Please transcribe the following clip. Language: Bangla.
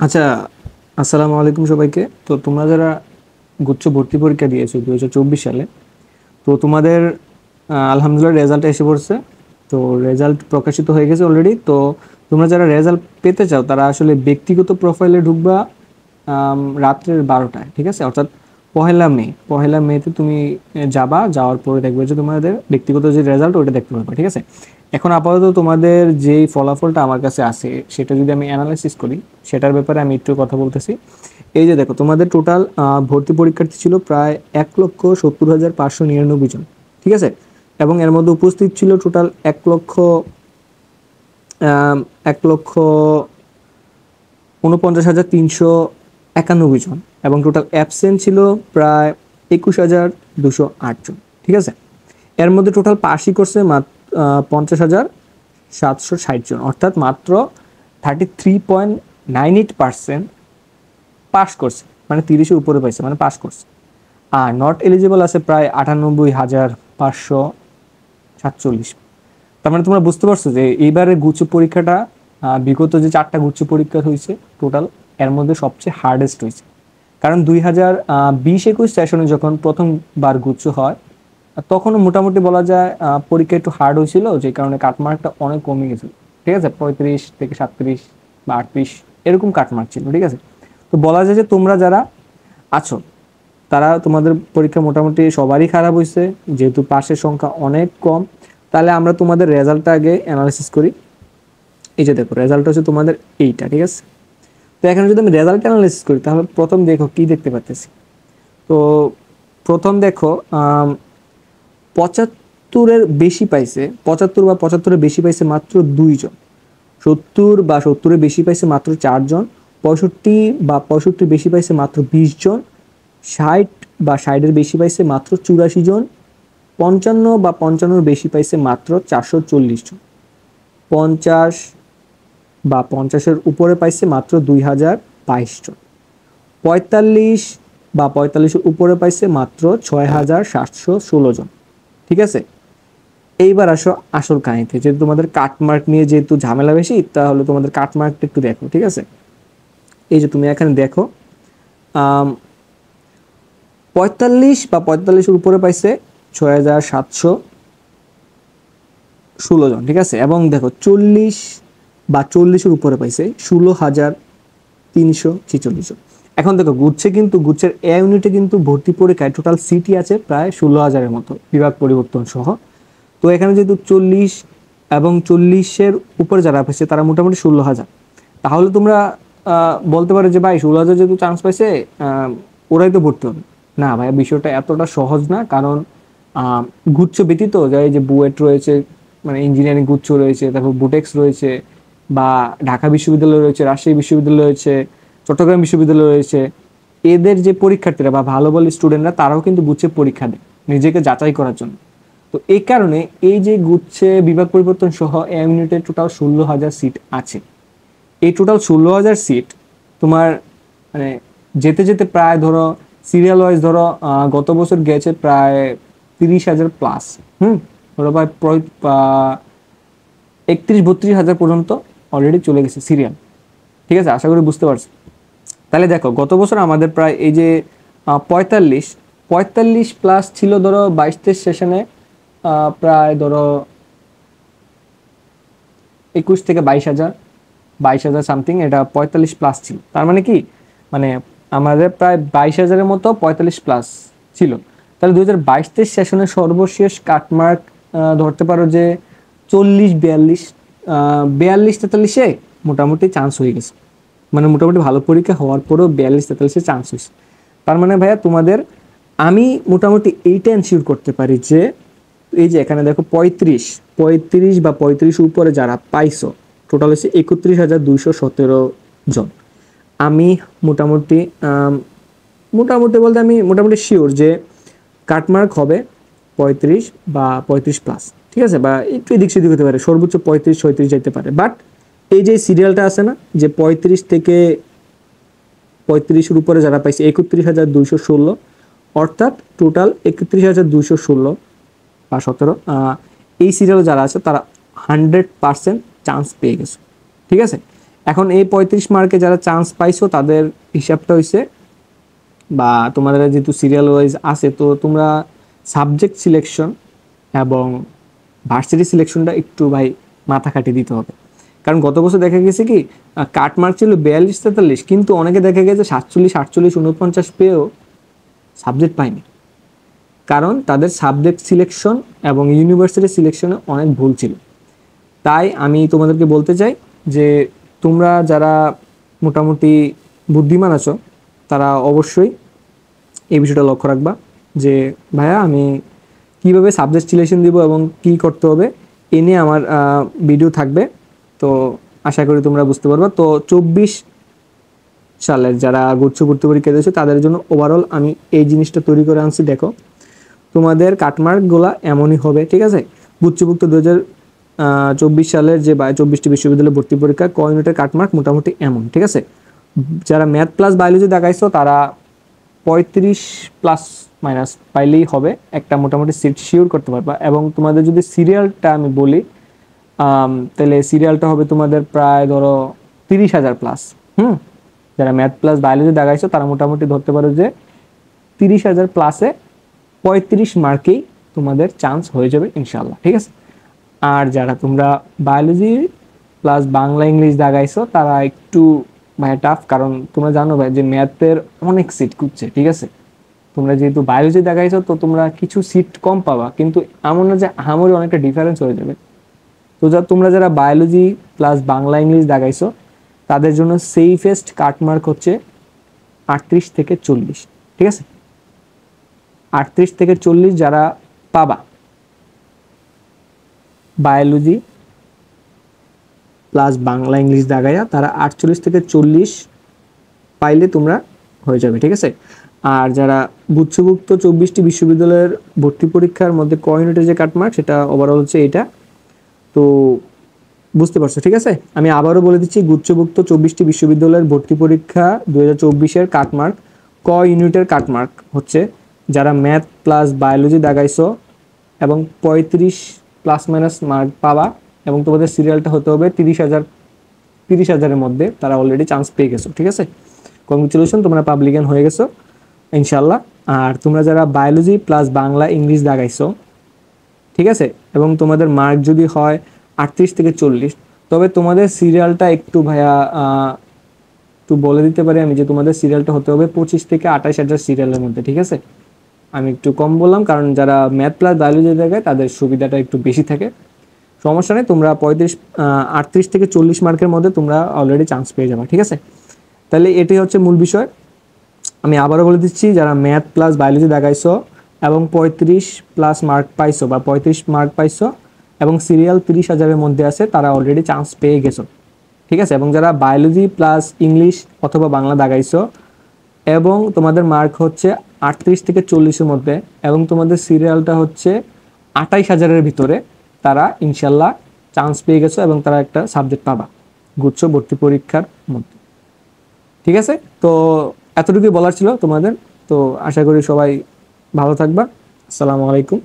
আচ্ছা, আসসালামু আলাইকুম সবাইকে। তো তোমরা যারা গুচ্ছ ভর্তি পরীক্ষা দিয়েছো 2024 সালে, তো তোমাদের আলহামদুলিল্লাহ রেজাল্ট এসে পড়ছে। তো রেজাল্ট প্রকাশিত হয়ে গেছে অলরেডি। তো তোমরা যারা রেজাল্ট পেতে চাও তারা আসলে ব্যক্তিগত প্রোফাইলে ঢুকবা রাত্রের 12টায়, ঠিক আছে? অর্থাৎ পহেলা মেতে তুমি যাবা, যাওয়ার পরে দেখবে যে তোমাদের ব্যক্তিগত যে রেজাল্ট ওইটা দেখতে পারবে, ঠিক আছে? এখন আপাতত তোমাদের যেই ফলাফলটা আমার কাছে আছে সেটা যদি আমি অ্যানালাইসিস করি, সেটার ব্যাপারে আমি একটু কথা বলতেছি। এই যে দেখো, তোমাদের টোটাল ভর্তি পরীক্ষার্থী ছিল প্রায় 1,70,599 জন, ঠিক আছে? এবং এর মধ্যে উপস্থিত ছিল টোটাল 1,49,391 জন, এবং টোটাল অ্যাবসেন্ট ছিল প্রায় 21,208 জন, ঠিক আছে? এর মধ্যে টোটাল পাসই করছে মাত্র 50,760 জন, অর্থাৎ মাত্র 33.98% পাস করছে, মানে 30-এর উপরে পাইছে, মানে পাস করছে। আর নট এলিজিবল আছে প্রায় 98,547। তার মানে তোমরা বুঝতে পারছো যে এইবারের গুচ্ছ পরীক্ষাটা বিগত যে 4টা গুচ্ছ পরীক্ষা হয়েছে টোটাল, এর মধ্যে সবচেয়ে হার্ডেস্ট হয়েছে। কারণ 2020-21 সেশনে যখন প্রথমবার গুচ্ছ হয়, তখনও মোটামুটি বলা যায় পরীক্ষা একটু হার্ড হয়েছিল, যে কারণে কাটমার্কটা অনেক কমে গেছিল, ঠিক আছে? 35 থেকে 37 বা 38 এরকম কাটমার্ক ছিল, ঠিক আছে? তো বলা যায় যে তোমরা যারা আছো তারা, তোমাদের পরীক্ষা মোটামুটি সবারই খারাপ হয়েছে, যেহেতু পাশের সংখ্যা অনেক কম। তাহলে আমরা তোমাদের রেজাল্টটা আগে অ্যানালাইসিস করি। এই যে দেখো, রেজাল্ট হচ্ছে তোমাদের এইটা, ঠিক আছে? তো এখানে যদি আমি রেজাল্ট অ্যানালাইসিস করি, তাহলে প্রথম দেখো কি দেখতে পাচ্ছি। তো প্রথম দেখো, 75-এর বেশি পাইছে, 75 বা 75-এর বেশি পাইছে মাত্র 2 জন। 70 বা 70-এর বেশি পাইছে মাত্র 4 জন। 65 বা 65 বেশি পাইছে মাত্র 20 জন। 60 বা 60-এর বেশি পাইছে মাত্র 84 জন। 55 বা 55-এর বেশি পাইছে মাত্র 440 জন। 50 বা 50-এর উপরে পাইছে মাত্র 2,022 জন। 45 বা 45-এর উপরে পাইছে মাত্র 6,716 জন, ঠিক আছে? এইবার আসো আসল কাহিনীতে, যেহেতু তোমাদের কাটমার্ক নিয়ে যেহেতু ঝামেলা বেশি, তাহলে তোমাদের কাটমার্কটা একটু দেখো, ঠিক আছে? এই যে তুমি এখানে দেখো, 45 বা 45-এর উপরে পাইছে 6,716 জন, ঠিক আছে? এবং দেখো 40 বা 40-এর উপরে পাইছে 16,346 জন। এখন দেখো, গুচ্ছের এ ইউনিটে কিন্তু ভর্তি পরীক্ষায় টোটাল সিটি আছে প্রায় 16,000-এর মতো, বিভাগ পরিবর্তন সহ। তো এখানে যেহেতু 40 এবং 40-এর উপরে যারা পাইছে তারা মোটামুটি 16,000। তাহলে তোমরা বলতে পারো যে ভাই, 16,000 যেহেতু চান্স পাইছে, ওরাই তো ভর্তি হবে। না ভাই, বিষয়টা এতটা সহজ না। কারণ গুচ্ছ ব্যতীত যাই যে বুয়েট রয়েছে, মানে ইঞ্জিনিয়ারিং গুচ্ছ রয়েছে, তারপর বুটেক্স রয়েছে, বা ঢাকা বিশ্ববিদ্যালয় রয়েছে, রাজশাহী বিশ্ববিদ্যালয় রয়েছে, চট্টগ্রাম বিশ্ববিদ্যালয় রয়েছে, এদের যে পরীক্ষার্থীরা বা ভালো ভালো স্টুডেন্টরা তারাও কিন্তু গুচ্ছে পরীক্ষা দেয় নিজেকে যাচাই করার জন্য। তো এই কারণে এই যে গুচ্ছে বিভাগ পরিবর্তন সহ এম ইউনিটের টোটাল 16,000 সিট আছে। এই টোটাল 16,000 সিট তোমার, মানে যেতে যেতে প্রায় ধরো সিরিয়াল ওয়াইজ ধরো, গত বছর গেছে প্রায় 30,000 প্লাস। ধরো প্রায় 31-32 হাজার পর্যন্ত অলরেডি চলে গেছে সিরিয়াল, ঠিক আছে? আশা করি বুঝতে পারছি। তাহলে দেখো, গত বছর আমাদের প্রায় এই যে 45 প্লাস ছিল ধরো 22-23 সেশনে, প্রায় ধরো 21 থেকে 22 হাজার, 22,000 সামথিং, এটা 45 প্লাস ছিল। তার মানে কি, মানে আমাদের প্রায় 22,000-এর মতো 45 প্লাস ছিল। তাহলে 2022-23 সেশনের সর্বশেষ কাটমার্ক ধরতে পারো যে 40-42, 42-43-এ মোটামুটি চান্স হয়ে গেছে। মানে মোটামুটি ভালো পরীক্ষা হওয়ার পরেও 42-43-এ চান্স হয়েছে। তার মানে ভাইয়া তোমাদের, আমি মোটামুটি এইটা এনশিওর করতে পারি যে এই যে এখানে দেখো 35 বা 35 উপরে যারা পাইছো, টোটাল হচ্ছে 31,217 জন। আমি মোটামুটি মোটামুটি বলতে আমি মোটামুটি শিওর যে কাটমার্ক হবে 35 বা 35 প্লাস, ঠিক আছে? বা একটু এদিক সেদিক হতে পারে, সর্বোচ্চ 35-36 যেতে পারে। বাট এই যে সিরিয়ালটা আছে না, যে 35 থেকে 35-এর উপরে যারা পাইছে 31,216, অর্থাৎ টোটাল 31,216 বা 17, এই সিরিয়ালে যারা আছে তারা 100% চান্স পেয়ে গেছে, ঠিক আছে? এখন এই 35 মার্কে যারা চান্স পাইছো তাদের হিসাবটা হইছে, বা তোমাদের যেহেতু সিরিয়াল ওয়াইজ আছে, তো তোমরা সাবজেক্ট সিলেকশন এবং ভার্সিটি সিলেকশনটা একটু ভাই মাথা খাটিয়ে দিতে হবে। কারণ গত বছর দেখা গেছে কি কাট মার্ক ছিল 42-43, কিন্তু অনেকে দেখা গেছে 47-48-49 পেয়েও সাবজেক্ট পায়নি, কারণ তাদের সাবজেক্ট সিলেকশন এবং ইউনিভার্সিটি সিলেকশনে অনেক ভুল ছিল। তাই আমি তোমাদেরকে বলতে চাই যে তোমরা যারা মোটামুটি বুদ্ধিমান আছো তারা অবশ্যই এই বিষয়টা লক্ষ্য রাখবা যে ভাইয়া আমি কিভাবে সাবজেক্ট সিলেকশন দিব এবং কি করতে হবে এ নিয়ে আমার ভিডিও থাকবে। তো আশা করি তোমরা বুঝতে পারবা। তো 24 সালের যারা গুচ্ছ ভর্তি পরীক্ষা দিয়েছে তাদের জন্য ওভারঅল আমি এই জিনিসটা তৈরি করে আনছি। দেখো তোমাদের কাটমার্কগুলো এমনই হবে, ঠিক আছে। গুচ্ছভুক্ত 2024 সালের যে 24টি বিশ্ববিদ্যালয় ভর্তি পরীক্ষা ক ইউনিটের কাটমার্ক মোটামুটি এমন, ঠিক আছে। যারা ম্যাথ প্লাস বায়োলজি দেখাইছো তারা 35 প্লাস মাইনাস পাইলেই হবে, একটা মোটামুটি সিট শিওর করতে পারবা। এবং তোমাদের যদি সিরিয়ালটা আমি বলি তাহলে সিরিয়ালটা হবে তোমাদের প্রায় ধরো 30,000 প্লাস। যারা ম্যাথ প্লাস বায়োলজি দেখাইছো তারা মোটামুটি ধরতে পারো যে 30,000 প্লাসে 35 মার্কেই তোমাদের চান্স হয়ে যাবে ইনশাল্লাহ, ঠিক আছে। আর যারা তোমরা বায়োলজি প্লাস বাংলা ইংলিশ দাগাইছো তারা একটু ভাই টাফ, কারণ তোমরা জানো ভাই যে ম্যাথের অনেক সিট খুঁজছে, ঠিক আছে। তোমরা যেহেতু বায়োলজি দেখাইছো তো তোমরা কিছু সিট কম পাবা, কিন্তু এমন না যে আমারই অনেকটা ডিফারেন্স হয়ে যাবে। তো তোমরা যারা বায়োলজি প্লাস বাংলা ইংলিশ দেখাইছো তাদের জন্য সেফেস্ট কাটমার্ক হচ্ছে 38 থেকে 40, ঠিক আছে। 38 থেকে 40 যারা পাবা বায়োলজি প্লাস বাংলা ইংলিশ দাগাইয়া তারা 48 থেকে 40 পাইলে তোমরা হয়ে যাবে, ঠিক আছে। আর যারা গুচ্ছভুক্ত 24টি বিশ্ববিদ্যালয়ের ভর্তি পরীক্ষার মধ্যে ক ইউনিটের যে কাটমার্ক সেটা ওভারঅল হচ্ছে এটা। তো বুঝতে পারছো, ঠিক আছে। আমি আবারও বলে দিচ্ছি, গুচ্ছভুক্ত 24টি বিশ্ববিদ্যালয়ের ভর্তি পরীক্ষা 2024-এর কাটমার্ক ক ইউনিটের কাটমার্ক হচ্ছে যারা ম্যাথ প্লাস বায়োলজি দাগাইছো এবং 35 প্লাস মাইনাস মার্ক পাবা, এবং তোমাদের সিরিয়ালটা হতে হবে 30,000-30,000-এর মধ্যে, তারা অলরেডি চান্স পেয়ে গেছো, ঠিক আছে। কংগ্রেচুলেশন, তোমরা পাবলিকান হয়ে গেছো ইনশাল্লাহ। আর তোমরা যারা বায়োলজি প্লাস বাংলা ইংলিশ দাগাইছো, ঠিক আছে, এবং তোমাদের মার্ক যদি হয় 38 থেকে 40, তবে তোমাদের সিরিয়ালটা একটু ভাইয়া একটু বলে দিতে পারি আমি যে তোমাদের সিরিয়ালটা হতে হবে 25 থেকে 28,000 সিরিয়ালের মধ্যে, ঠিক আছে। আমি একটু কম বললাম কারণ যারা ম্যাথ প্লাস বায়োলজি দেখায় তাদের সুবিধাটা একটু বেশি থাকে। সমস্যা নেই, তোমরা 38 থেকে 40 মার্কের মধ্যে তোমরা অলরেডি চান্স পেয়ে যাবে, ঠিক আছে। তাহলে এটাই হচ্ছে মূল বিষয়। আমি আবারও বলে দিচ্ছি, যারা ম্যাথ প্লাস বায়োলজি দেখাইছো এবং 35 প্লাস মার্ক পাইছো বা 35 মার্ক পাইছো এবং সিরিয়াল 30,000-এর মধ্যে আছে তারা অলরেডি চান্স পেয়ে গেছো, ঠিক আছে। এবং যারা বায়োলজি প্লাস ইংলিশ অথবা বাংলা দাগাইছো এবং তোমাদের মার্ক হচ্ছে 38 থেকে 40-এর মধ্যে এবং তোমাদের সিরিয়ালটা হচ্ছে 28,000-এর ভিতরে, তারা ইনশাল্লাহ চান্স পেয়ে গেছো এবং তারা একটা সাবজেক্ট পাবা গুচ্ছ ভর্তি পরীক্ষার মধ্যে, ঠিক আছে। তো এতটুকুই বলার ছিল তোমাদের। তো আশা করি সবাই ভালো থাকবা। আসসালামু আলাইকুম।